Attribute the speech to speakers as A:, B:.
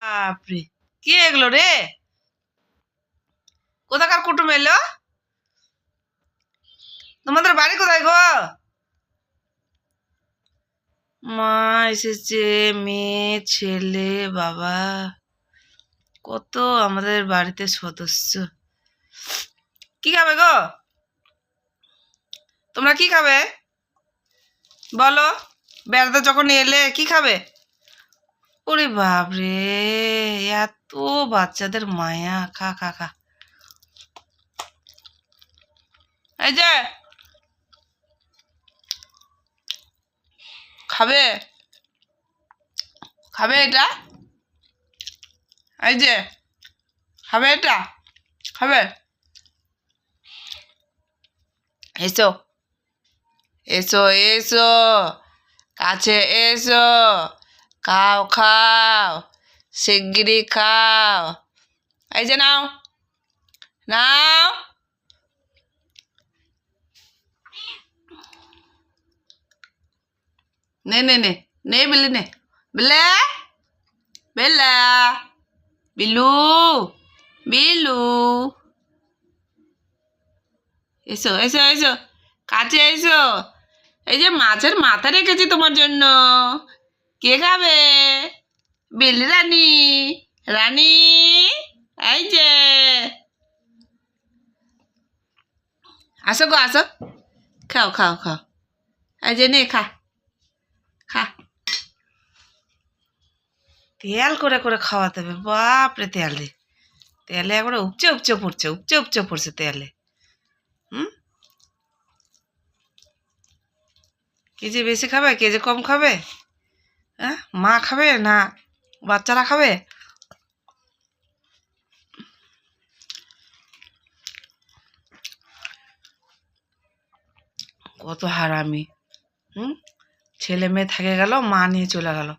A: বাপরে, কি এগুলো রে? কোথাকার কুটুম এলো? তোমাদের বাড়ি কোথায় গো? মা এসেছে, মেয়ে, ছেলে, বাবা, কত আমাদের বাড়িতে সদস্য। কি খাবে গো? তোমরা কি খাবে বলো? বেড়াতে যখন এলে কি খাবে? ওরে বাপরে, এত বাচ্চাদের মায়া। খা খা খা। এই যে খাবে, খাবে এটা? এই যে খাবে এটা? খাবে? এসো এসো এসো, কাছে এসো, খাও খাও, শিগগিরি খাও। এই যে নাও, নাও। নে নে নে নে বিলি নে। বেলে, বেলা, বিলু, বিলু, এসো এসো এসো, কাছে এসো। এই যে মাছের মাথা রেখেছি তোমার জন্য, কে খাবে? বিলি রানী, রানী, এই যে আসো গো আসো, খাও খাও খাও। এই যে নে খা, খা। তেল করে করে খাওয়াতে হবে, বাপরে তেলে, তেলে একবারে উপচে উপচে পড়ছে, উপচে উপচে পড়ছে তেলে। কেজি বেশি খাবে, কেজি কম খাবে? হ্যাঁ, মা খাবে না বাচ্চারা খাবে? কত হারামি। ছেলে মেয়ে থেকে গেল, মা নিয়ে চলে গেল।